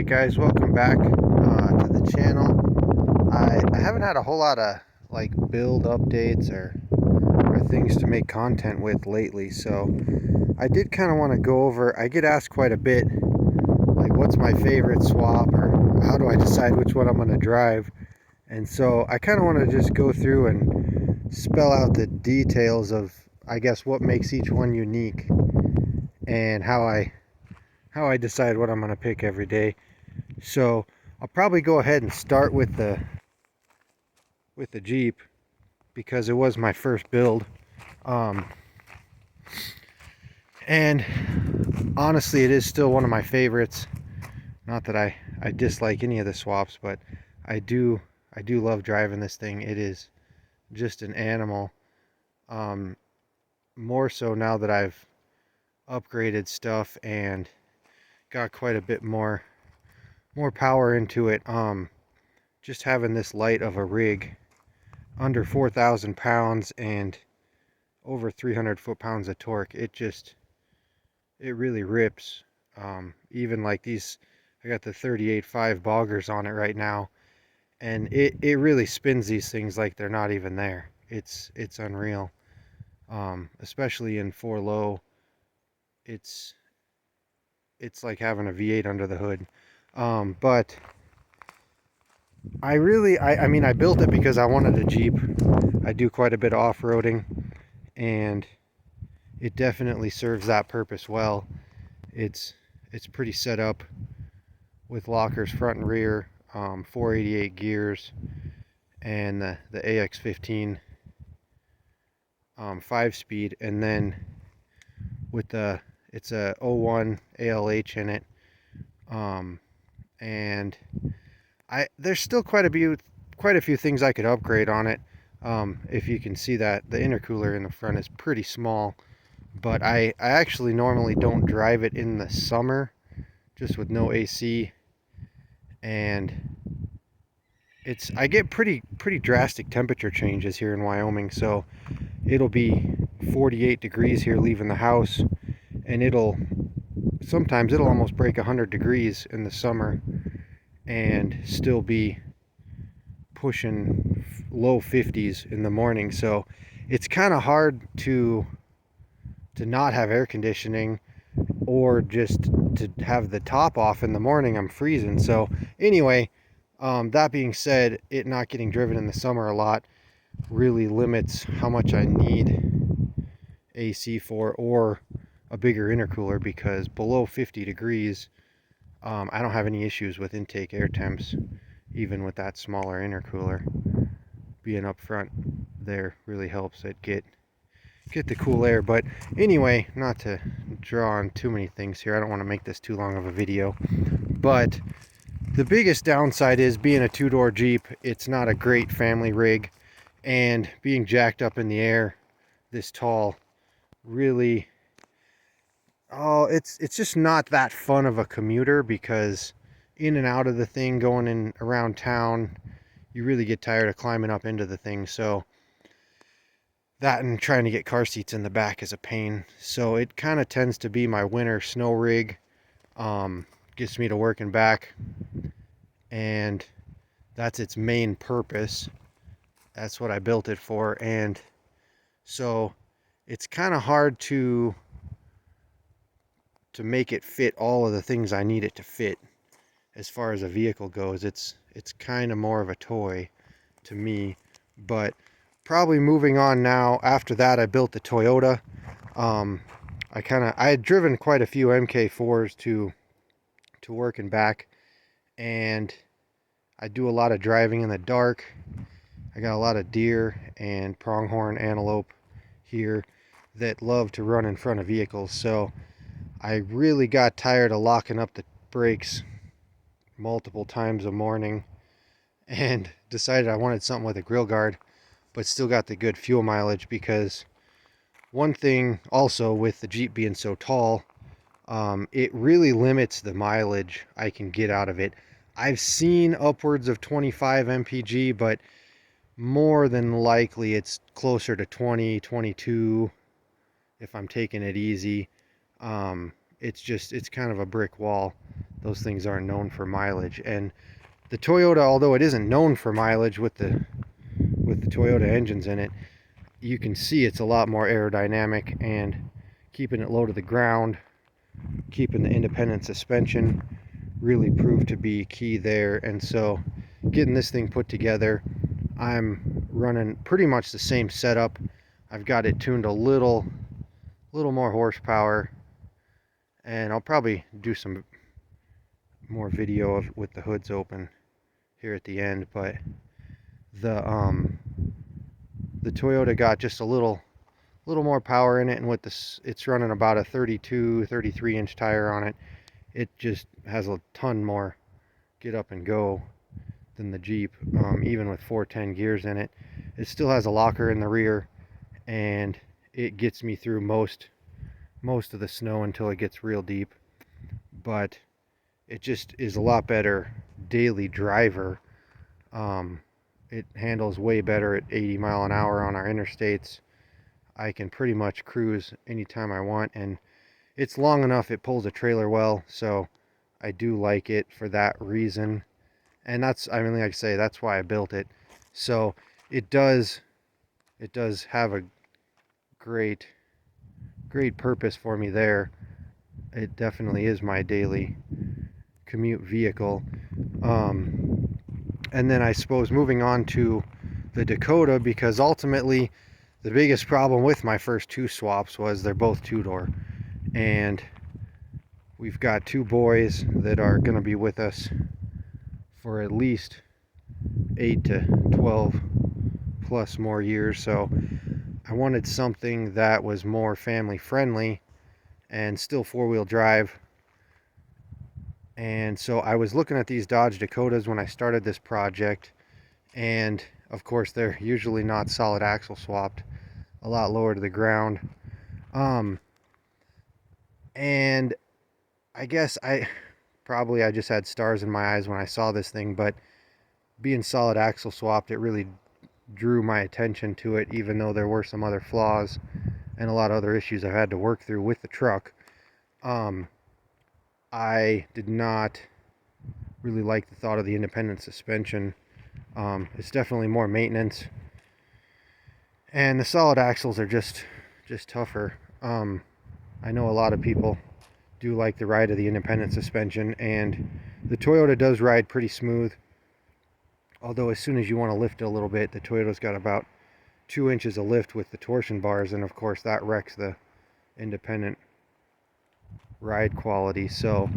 Alright guys, welcome back to the channel. I haven't had a whole lot of like build updates or things to make content with lately, so I did kind of want to go over. I get asked quite a bit like what's my favorite swap or how do I decide which one I'm going to drive, and so I kind of want to just go through and spell out the details of, I guess, what makes each one unique and how I decide what I'm going to pick every day. So I'll probably go ahead and start with the Jeep because it was my first build. Um, and honestly, it is still one of my favorites. Not that I dislike any of the swaps, but I do love driving this thing. It is just an animal. More so now that I've upgraded stuff and got quite a bit more power into it. Just having this light of a rig, under 4,000 pounds and over 300 foot-pounds of torque, it really rips. Even like these, I got the 38.5 boggers on it right now, and it really spins these things like they're not even there. It's unreal. Especially in 4 low, it's like having a V8 under the hood. But I mean, I built it because I wanted a Jeep. I do quite a bit of off-roading, and it definitely serves that purpose well. It's pretty set up with lockers front and rear, 488 gears, and the AX15 5-speed, and then with it's a '01 ALH in it, and there's still quite a few things I could upgrade on it. If you can see that the intercooler in the front is pretty small, but I actually normally don't drive it in the summer, just with no AC, and I get pretty drastic temperature changes here in Wyoming. So it'll be 48 degrees here leaving the house, and sometimes it'll almost break 100 degrees in the summer and still be pushing low 50s in the morning. So it's kind of hard to not have air conditioning, or just to have the top off in the morning. I'm freezing. So anyway, that being said, it not getting driven in the summer a lot really limits how much I need AC for, or a bigger intercooler, because below 50 degrees, I don't have any issues with intake air temps, even with that smaller intercooler. Being up front there really helps it get the cool air. But anyway, not to draw on too many things here, I don't want to make this too long of a video, but the biggest downside is being a two-door Jeep. It's not a great family rig, and being jacked up in the air this tall really, it's just not that fun of a commuter, because in and out of the thing, going in around town, you really get tired of climbing up into the thing. So that, and trying to get car seats in the back, is a pain. So it kind of tends to be my winter snow rig. Gets me to work and back, and that's its main purpose. That's what I built it for. And so it's kind of hard to make it fit all of the things I need it to fit. As far as a vehicle goes, it's kind of more of a toy to me. But probably moving on now, after that, I built the Toyota. I had driven quite a few MK4s to work and back, and I do a lot of driving in the dark. I got a lot of deer and pronghorn antelope here that love to run in front of vehicles. So I really got tired of locking up the brakes multiple times a morning, and decided I wanted something with a grill guard, but still got the good fuel mileage. Because one thing also with the Jeep being so tall, it really limits the mileage I can get out of it. I've seen upwards of 25 mpg, but more than likely it's closer to 20, 22 if I'm taking it easy. It's kind of a brick wall those things aren't known for mileage. And the Toyota, although it isn't known for mileage with the Toyota engines in it, you can see it's a lot more aerodynamic, and keeping it low to the ground, keeping the independent suspension really proved to be key there. And so getting this thing put together, I'm running pretty much the same setup. I've got it tuned a little more horsepower, and I'll probably do some more video of with the hoods open here at the end. But the Toyota got just a little more power in it, and with this, it's running about a 33 inch tire on it. It just has a ton more get up and go than the Jeep, even with 410 gears in it. It still has a locker in the rear, and it gets me through most of the snow until it gets real deep. But it just is a lot better daily driver. It handles way better at 80 mile an hour on our interstates. I can pretty much cruise anytime I want, and it's long enough, it pulls a trailer well, so I do like it for that reason. And that's, I mean, like I say, that's why I built it. So it does have a great purpose for me there. It definitely is my daily commute vehicle. And then I suppose moving on to the Dakota, because ultimately the biggest problem with my first two swaps was they're both two-door, and we've got two boys that are going to be with us for at least 8 to 12 plus more years. So I wanted something that was more family friendly and still four-wheel drive. And so I was looking at these Dodge Dakotas when I started this project, and of course they're usually not solid axle swapped, a lot lower to the ground. And I guess I just had stars in my eyes when I saw this thing, but being solid axle swapped, it really drew my attention to it, even though there were some other flaws and a lot of other issues I had to work through with the truck. I did not really like the thought of the independent suspension. It's definitely more maintenance, and the solid axles are just tougher. I know a lot of people do like the ride of the independent suspension, and the Toyota does ride pretty smooth, although as soon as you want to lift it a little bit, the Toyota's got about 2 inches of lift with the torsion bars, and of course that wrecks the independent ride quality. So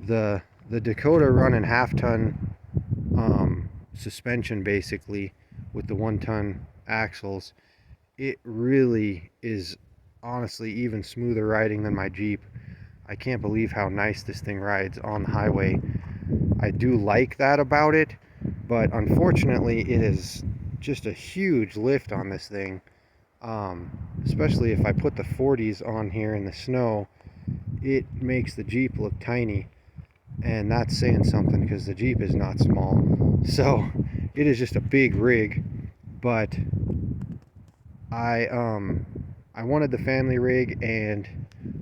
the Dakota running half-ton suspension basically with the 1-ton axles, it really is honestly even smoother riding than my Jeep. I can't believe how nice this thing rides on the highway. I do like that about it, but unfortunately it is just a huge lift on this thing. Especially if I put the 40s on here in the snow, it makes the Jeep look tiny, and that's saying something because the Jeep is not small. So it is just a big rig. But I wanted the family rig, and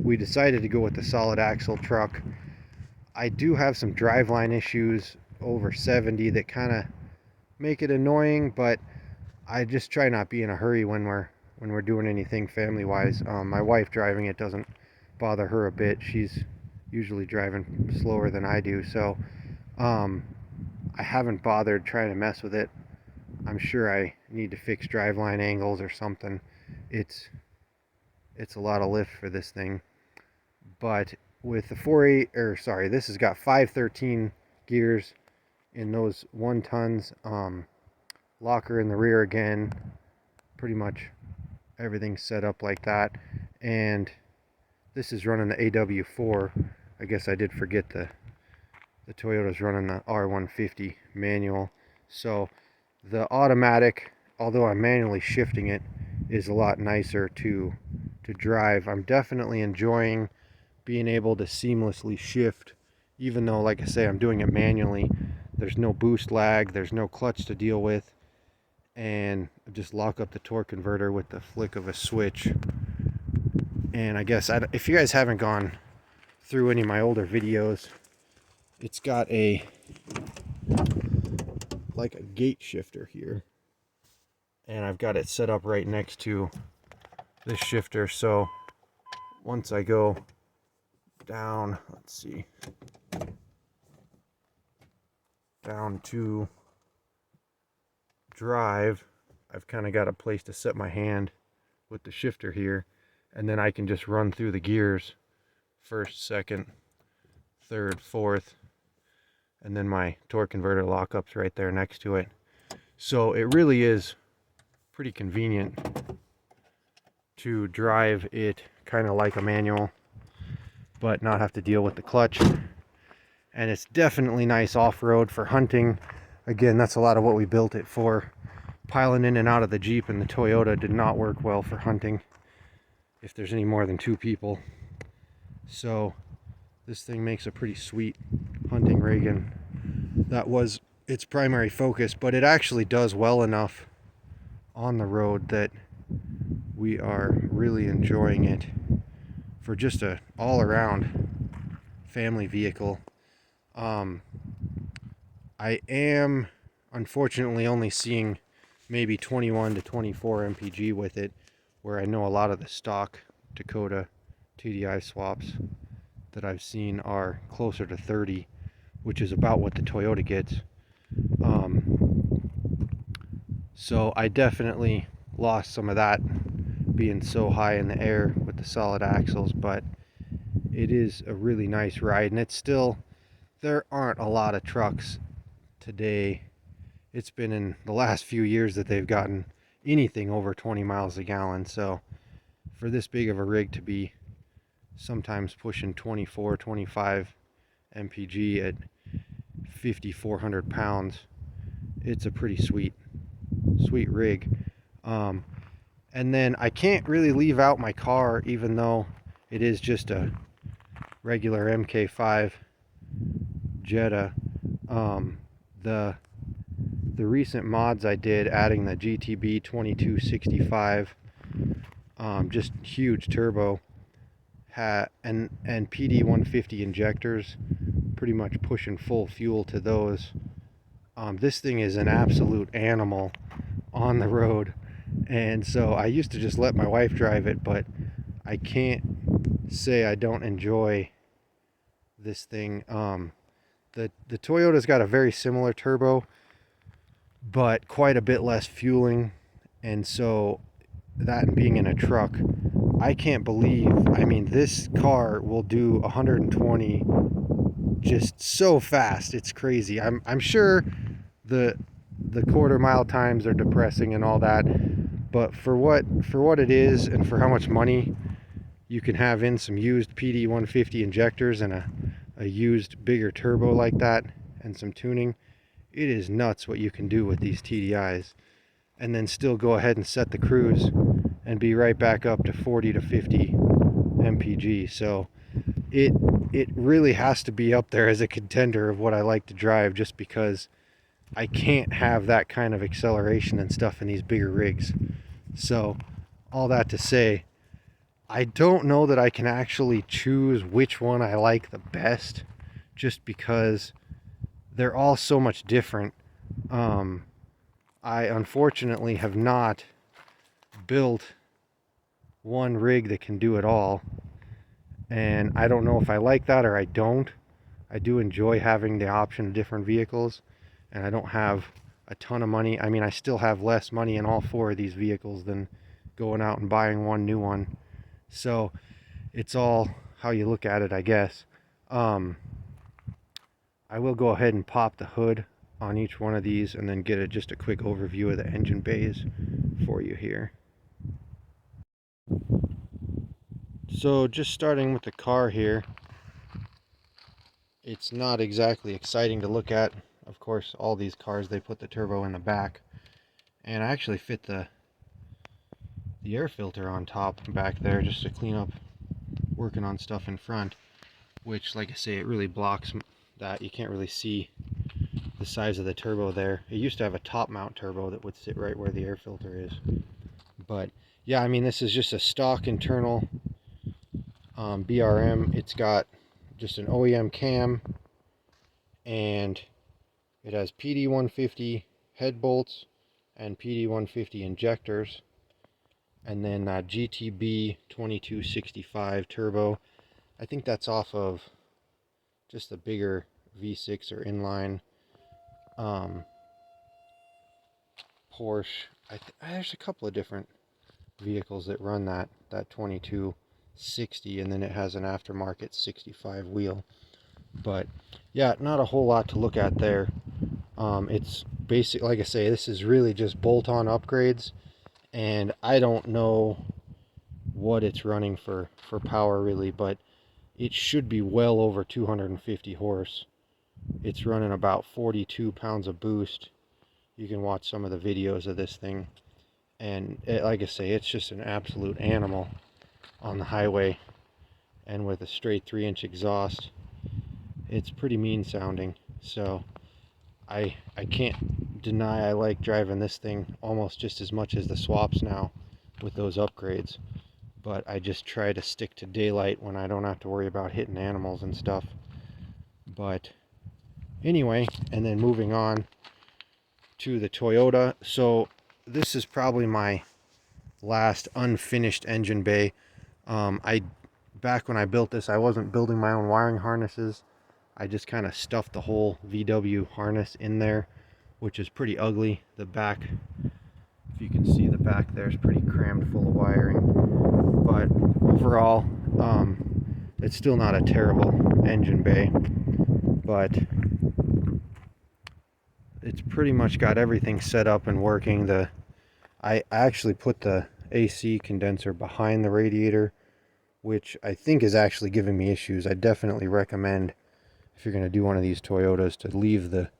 we decided to go with the solid axle truck. I do have some driveline issues over 70 that kind of make it annoying, but I just try not be in a hurry when we're doing anything family wise. My wife driving it doesn't bother her a bit. She's usually driving slower than I do, so I haven't bothered trying to mess with it. I'm sure I need to fix driveline angles or something. It's a lot of lift for this thing. But with the 4.8, or sorry, this has got 513 gears in those 1-tons, locker in the rear again, pretty much everything's set up like that. And this is running the AW4. I guess I did forget the Toyota's running the R150 manual. So the automatic, although I'm manually shifting it, is a lot nicer to drive. I'm definitely enjoying being able to seamlessly shift, even though, like I say, I'm doing it manually. There's no boost lag, there's no clutch to deal with, and just lock up the torque converter with the flick of a switch. And I guess if you guys haven't gone through any of my older videos, it's got a like a gate shifter here, and I've got it set up right next to this shifter. So once I go down, let's see, down to drive, I've kind of got a place to set my hand with the shifter here, and then I can just run through the gears, first, second, third, fourth, and then my torque converter lockup's right there next to it. So it really is pretty convenient to drive it kind of like a manual, but not have to deal with the clutch. And it's definitely nice off-road for hunting. Again, that's a lot of what we built it for. Piling in and out of the Jeep and the Toyota did not work well for hunting if there's any more than 2 people. So this thing makes a pretty sweet hunting rig, and that was its primary focus, but it actually does well enough on the road that we are really enjoying it for just a all-around family vehicle. I am unfortunately only seeing maybe 21 to 24 mpg with it, where I know a lot of the stock Dakota TDI swaps that I've seen are closer to 30, which is about what the Toyota gets. So I definitely lost some of that being so high in the air with the solid axles, but it is a really nice ride. And it's still, there aren't a lot of trucks today. It's been in the last few years that they've gotten anything over 20 miles a gallon. So for this big of a rig to be sometimes pushing 24, 25 mpg at 5,400 pounds, it's a pretty sweet rig. And then I can't really leave out my car, even though it is just a regular MK5 Jetta. The recent mods I did, adding the GTB 2265, just huge turbo, and PD 150 injectors, pretty much pushing full fuel to those. This thing is an absolute animal on the road, and so I used to just let my wife drive it, but I can't say I don't enjoy this thing. The Toyota's got a very similar turbo, but quite a bit less fueling, and so that being in a truck, I can't believe, I mean, this car will do 120 just so fast. It's crazy. I'm sure the quarter mile times are depressing and all that, but for what it is and for how much money you can have in some used PD 150 injectors and a used bigger turbo like that and some tuning, it is nuts what you can do with these TDIs, and then still go ahead and set the cruise and be right back up to 40 to 50 mpg. So it really has to be up there as a contender of what I like to drive, just because I can't have that kind of acceleration and stuff in these bigger rigs. So all that to say, I don't know that I can actually choose which one I like the best, just because they're all so much different. I unfortunately have not built one rig that can do it all, and I don't know if I like that or I don't. I do enjoy having the option of different vehicles, and I don't have a ton of money. I mean, I still have less money in all 4 of these vehicles than going out and buying one new one. So it's all how you look at it, I guess. I will go ahead and pop the hood on each one of these and then get just a quick overview of the engine bays for you here. So just starting with the car here, it's not exactly exciting to look at. Of course, all these cars, they put the turbo in the back, and I actually fit the air filter on top and back there just to clean up working on stuff in front, which, like I say, it really blocks that. You can't really see the size of the turbo there. It used to have a top mount turbo that would sit right where the air filter is. But yeah, I mean, this is just a stock internal BRM. It's got just an OEM cam, and it has PD150 head bolts and PD150 injectors, and then GTB 2265 turbo. I think that's off of just the bigger V6 or inline Porsche. There's a couple of different vehicles that run that 2260, and then it has an aftermarket 65 wheel. But yeah, not a whole lot to look at there. It's basic, like I say, this is really just bolt-on upgrades, and I don't know what it's running for power really, but it should be well over 250 horse. It's running about 42 pounds of boost. You can watch some of the videos of this thing, and like I say, it's just an absolute animal on the highway, and with a straight 3-inch exhaust, it's pretty mean sounding. So I can't deny I like driving this thing almost just as much as the swaps now with those upgrades, but I just try to stick to daylight when I don't have to worry about hitting animals and stuff. But anyway, and then moving on to the Toyota. So this is probably my last unfinished engine bay. Back when I built this, I wasn't building my own wiring harnesses. I just kind of stuffed the whole VW harness in there, which is pretty ugly. The back, if you can see the back there, is pretty crammed full of wiring. But overall, it's still not a terrible engine bay, but it's pretty much got everything set up and working. I actually put the AC condenser behind the radiator, which I think is actually giving me issues. I definitely recommend, if you're going to do one of these Toyotas, to leave the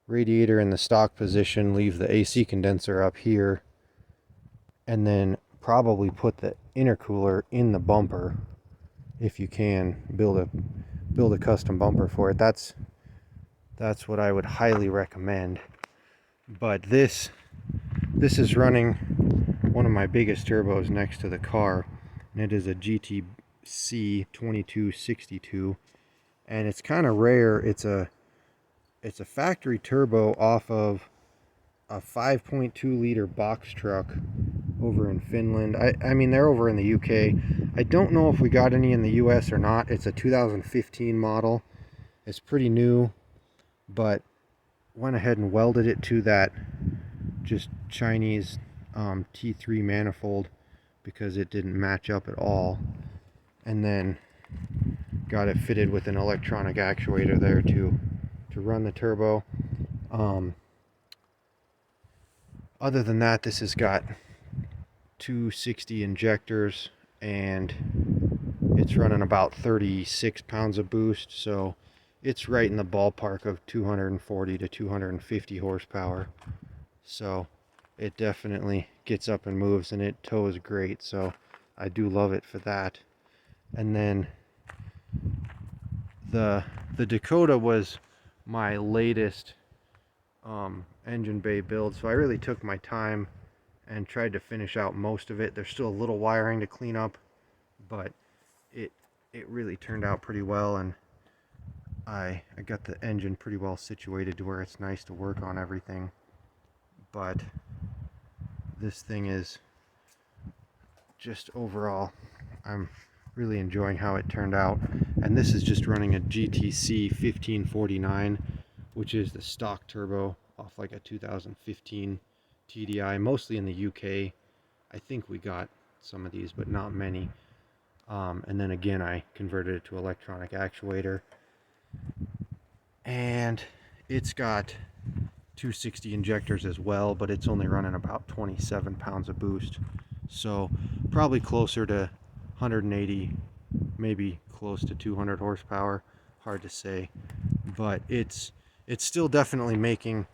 radiator in the stock position, leave the AC condenser up here, and then probably put the intercooler in the bumper if you can. Build a custom bumper for it. That's what I would highly recommend. But this is running one of my biggest turbos next to the car, and it is a GTC 2262, and it's kind of rare. It's a factory turbo off of a 5.2 liter box truck over in Finland. I mean, they're over in the UK. I don't know if we got any in the US or not. It's a 2015 model. It's pretty new, but went ahead and welded it to that just Chinese T3 manifold because it didn't match up at all, and then got it fitted with an electronic actuator there to run the turbo. Other than that, this has got 260 injectors, and it's running about 36 pounds of boost, so it's right in the ballpark of 240 to 250 horsepower. So it definitely gets up and moves, and it tows great, so I do love it for that. And then the Dakota was my latest engine bay build, so I really took my time and tried to finish out most of it. There's still a little wiring to clean up, but it really turned out pretty well, and I got the engine pretty well situated to where it's nice to work on everything. But this thing is just overall, I'm really enjoying how it turned out. And this is just running a GTC 1549, which is the stock turbo off like a 2015 TDI, mostly in the UK. I think we got some of these, but not many. And then again, I converted it to electronic actuator, and it's got 260 injectors as well, but it's only running about 27 pounds of boost, so probably closer to 180, maybe close to 200 horsepower. Hard to say, but it's still definitely making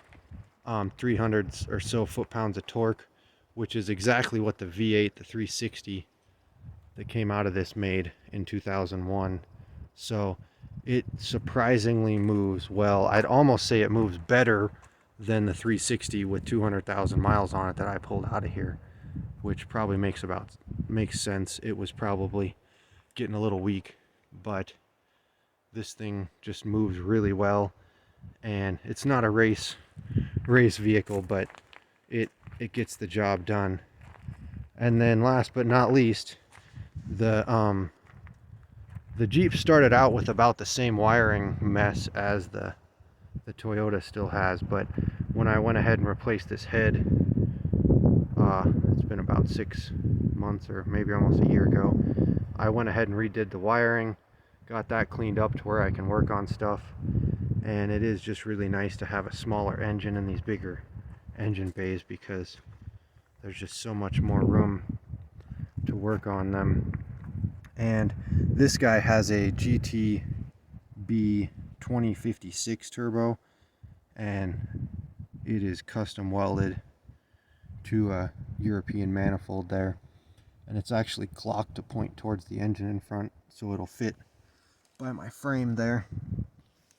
300 or so foot-pounds of torque, which is exactly what the V8, the 360 that came out of this made in 2001. So it surprisingly moves well. I'd almost say it moves better than the 360 with 200,000 miles on it that I pulled out of here, which probably makes sense. It was probably getting a little weak, but This thing just moves really well, and it's not a race vehicle, but it gets the job done. And then last but not least, the Jeep started out with about the same wiring mess as the Toyota still has, but when I went ahead and replaced this head, it's been about 6 months or maybe almost a year ago, I went ahead and redid the wiring, got that cleaned up to where I can work on stuff, and it is just really nice to have a smaller engine in these bigger engine bays because there's just so much more room to work on them. And this guy has a GTB 2056 turbo, and it is custom welded to a European manifold there, and it's actually clocked to point towards the engine in front, so it'll fit by my frame there,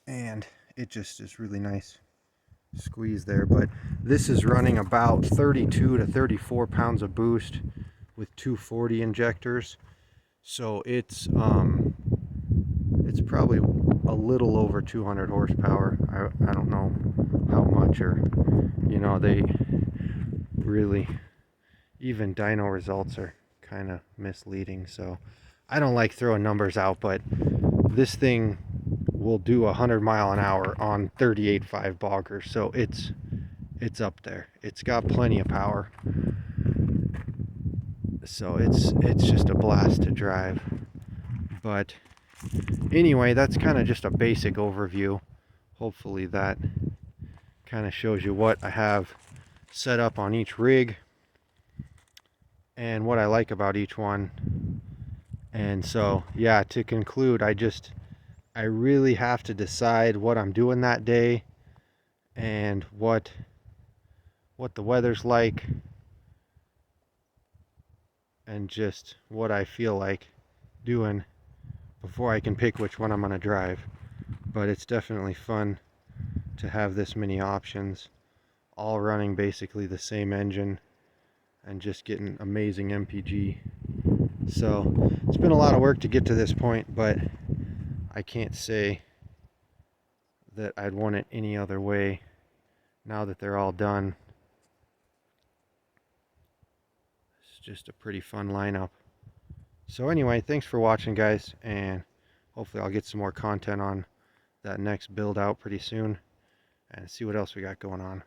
and it just is really nice squeeze there. But this is running about 32 to 34 pounds of boost with 240 injectors, so it's probably a little over 200 horsepower. I don't know how much, or they really, even dyno results are kind of misleading, so I don't like throwing numbers out, but this thing will do 100 mile an hour on 38.5 boggers, so it's up there. It's got plenty of power, so it's just a blast to drive. But anyway, that's kind of just a basic overview. Hopefully that kind of shows you what I have set up on each rig and what I like about each one. And so yeah, to conclude, I really have to decide what I'm doing that day and what the weather's like and just what I feel like doing before I can pick which one I'm going to drive. But it's definitely fun to have this many options, all running basically the same engine and just getting amazing MPG. So it's been a lot of work to get to this point, but I can't say that I'd want it any other way now that they're all done. It's just a pretty fun lineup. So anyway, thanks for watching, guys, and hopefully I'll get some more content on that next build out pretty soon and see what else we got going on.